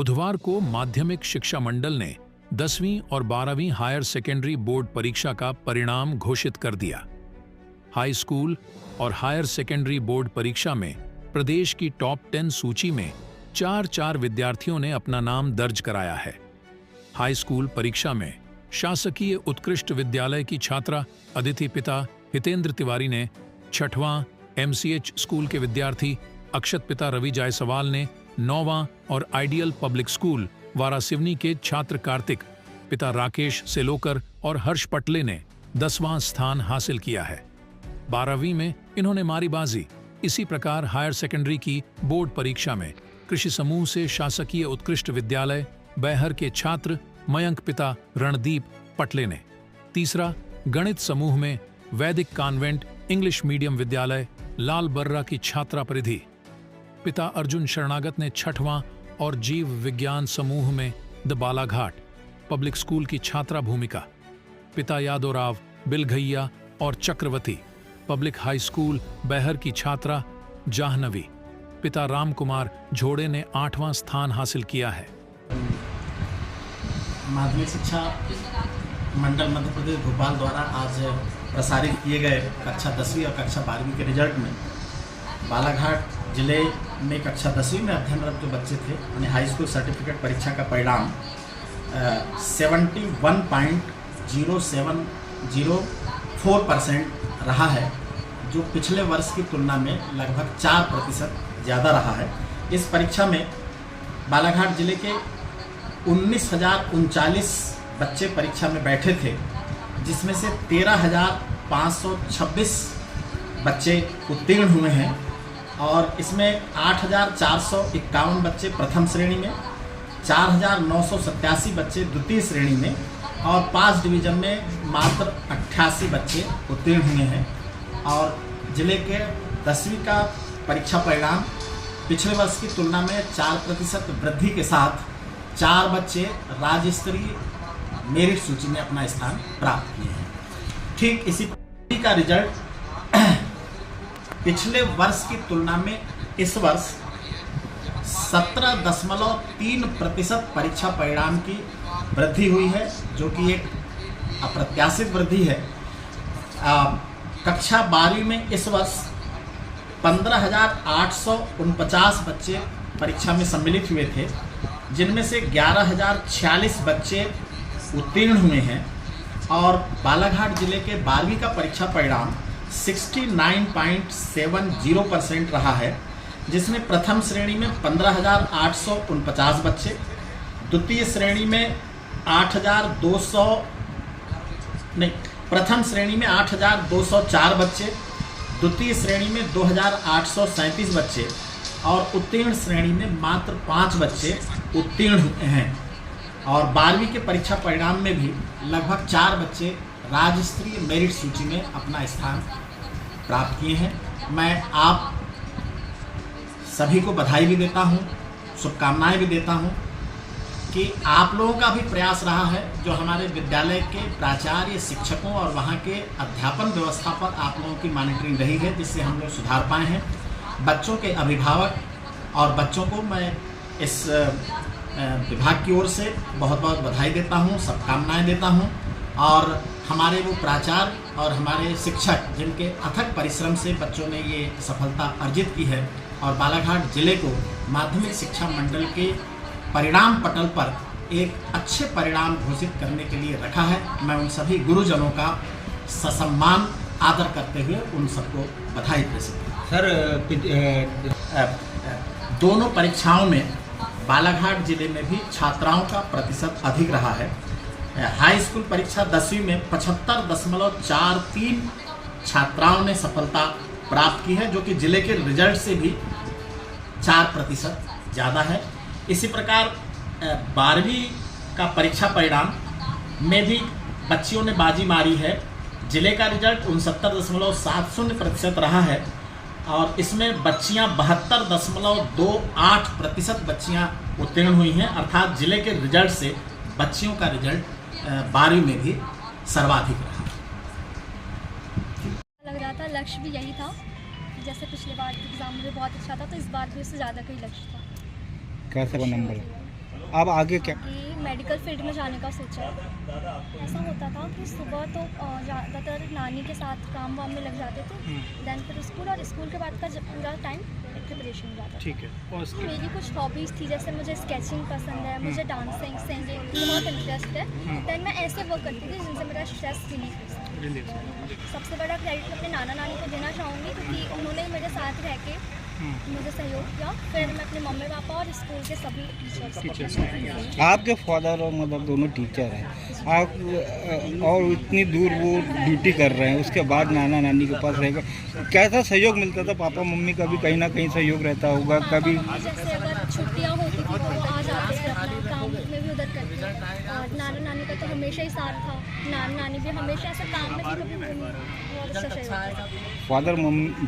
बुधवार को माध्यमिक शिक्षा मंडल ने 10वीं और 12वीं हायर सेकेंडरी बोर्ड परीक्षा का परिणाम घोषित कर दिया। हाई स्कूल और हायर सेकेंडरी बोर्ड परीक्षा में प्रदेश की टॉप 10 सूची में 4 विद्यार्थियों ने अपना नाम दर्ज कराया है। हाई स्कूल परीक्षा में शासकीय उत्कृष्ट विद्यालय की छात्रा अदिति पिता हितेंद्र तिवारी ने 6वां, MCH स्कूल के विद्यार्थी अक्षत पिता रवि जायसवाल ने 9वां और आइडियल पब्लिक स्कूल वारासिवनी के छात्र कार्तिक पिता राकेश सेलोकर और हर्ष पटले ने 10वां स्थान हासिल किया है। 12वीं में इन्होंने मारी बाजी। इसी प्रकार हायर सेकेंडरी की बोर्ड परीक्षा में कृषि समूह से शासकीय उत्कृष्ट विद्यालय बैहर के छात्र मयंक पिता रणदीप पटले ने, तीसरा गणित समूह में वैदिक कॉन्वेंट इंग्लिश मीडियम विद्यालय लाल बर्रा की छात्रा परिधि पिता अर्जुन शरणागत ने 6वां और जीव विज्ञान समूह में द बालाघाट पब्लिक स्कूल की छात्रा भूमिका पिता यादवराव बिलघैया और चक्रवती पब्लिक हाई स्कूल बैहर की छात्रा जाह्नवी पिता राम कुमार झोड़े ने 8वां स्थान हासिल किया है। माध्यमिक शिक्षा मंडल मध्य प्रदेश भोपाल द्वारा आज प्रसारित किए गए कक्षा 10वीं और कक्षा 12वीं के रिजल्ट में बालाघाट जिले में कक्षा 10वीं में अध्ययनरत जो बच्चे थे उन्हें हाई स्कूल सर्टिफिकेट परीक्षा का परिणाम 71.0704% रहा है, जो पिछले वर्ष की तुलना में लगभग 4% ज़्यादा रहा है। इस परीक्षा में बालाघाट जिले के 19,039 बच्चे परीक्षा में बैठे थे, जिसमें से 13,526 बच्चे उत्तीर्ण हुए हैं और इसमें 8,451 बच्चे प्रथम श्रेणी में, 4,987 बच्चे द्वितीय श्रेणी में और 5 डिवीजन में मात्र 88 बच्चे उत्तीर्ण हुए हैं। और जिले के 10वीं का परीक्षा परिणाम पिछले वर्ष की तुलना में 4% वृद्धि के साथ 4 बच्चे राज्य स्तरीय मेरिट सूची में अपना स्थान प्राप्त किए हैं। ठीक इसी का रिजल्ट पिछले वर्ष की तुलना में इस वर्ष 17.3% परीक्षा परिणाम की वृद्धि हुई है, जो कि एक अप्रत्याशित वृद्धि है। कक्षा 12वीं में इस वर्ष 15,849 बच्चे परीक्षा में सम्मिलित हुए थे, जिनमें से 11,046 बच्चे उत्तीर्ण हुए हैं और बालाघाट जिले के 12वीं का परीक्षा परिणाम 69.70% रहा है, जिसमें प्रथम श्रेणी में 15,849 बच्चे, द्वितीय श्रेणी में 8,204 बच्चे, द्वितीय श्रेणी में 2,837 बच्चे और उत्तीर्ण श्रेणी में मात्र 5 बच्चे उत्तीर्ण हुए हैं। और 12वीं के परीक्षा परिणाम में भी लगभग 4 बच्चे राज्य स्तरीय मेरिट सूची में अपना स्थान प्राप्त किए हैं। मैं आप सभी को बधाई भी देता हूं, शुभकामनाएं भी देता हूं कि आप लोगों का भी प्रयास रहा है, जो हमारे विद्यालय के प्राचार्य, शिक्षकों और वहां के अध्यापन व्यवस्था पर आप लोगों की मॉनिटरिंग रही है, जिससे हम लोग सुधार पाए हैं। बच्चों के अभिभावक और बच्चों को मैं इस विभाग की ओर से बहुत बहुत बधाई देता हूं, शुभकामनाएं देता हूं। और हमारे वो प्राचार्य और हमारे शिक्षक, जिनके अथक परिश्रम से बच्चों ने ये सफलता अर्जित की है और बालाघाट जिले को माध्यमिक शिक्षा मंडल के परिणाम पटल पर एक अच्छे परिणाम घोषित करने के लिए रखा है। मैं उन सभी गुरुजनों का ससम्मान आदर करते हुए उन सबको बधाई प्रेषित सर। दोनों परीक्षाओं में बालाघाट जिले में भी छात्राओं का प्रतिशत अधिक रहा है। हाई स्कूल परीक्षा 10वीं में 75.43 छात्राओं ने सफलता प्राप्त की है, जो कि जिले के रिजल्ट से भी 4% ज़्यादा है। इसी प्रकार 12वीं का परीक्षा परिणाम में भी बच्चियों ने बाजी मारी है। जिले का रिजल्ट 69.70% रहा है और इसमें बच्चियां 72.28% बच्चियां उत्तीर्ण हुई हैं। अर्थात जिले के रिजल्ट से बच्चियों का रिजल्ट 12वीं में भी सर्वाधिक रहा। लग रहा था लक्ष्य भी यही था, जैसे पिछले बार एग्जाम में बहुत अच्छा था, तो इस बार भी उससे ज़्यादा का ही लक्ष्य था। कैसे वो नंबर? अब आगे क्या? कि मेडिकल फील्ड में जाने का सोचा है। ऐसा होता था कि सुबह तो ज़्यादातर नानी के साथ काम वाम में लग जाते थे, देन फिर स्कूल, और स्कूल के बाद का जब पूरा टाइम प्रिपरेशन में जाता था। ठीक है। और उसके मेरी कुछ हॉबीज़ थी, जैसे मुझे स्केचिंग पसंद है, मुझे डांसिंग, सिंगिंग में बहुत इंटरेस्ट है। देन मैं ऐसे वर्क करती थी जिनसे मेरा स्ट्रेस रिलीफ हो सके। सबसे बड़ा क्रेडिट अपने नाना नानी को देना चाहूँगी, क्योंकि उन्होंने मेरे साथ रह के मुझे सहयोग किया। फिर मैं अपने मम्मी पापा और स्कूल के सभी टीचर्स को। आपके फादर और मदर दोनों टीचर हैं, आप और इतनी दूर वो ड्यूटी कर रहे हैं, उसके बाद नाना नानी के पास रहेगा, कैसा सहयोग मिलता था? पापा मम्मी का भी कहीं ना कहीं सहयोग रहता होगा कभी? जैसे अगर छुट्टियाँ होती थी तो वो आ जाते थे, अपना काम में भी उधर करते। और नाना नानी का तो हमेशा ही साथ था, नाना नानी भी हमेशा ऐसे काम में थी, कभी बहुत अच्छा सहयोग था। Father mummy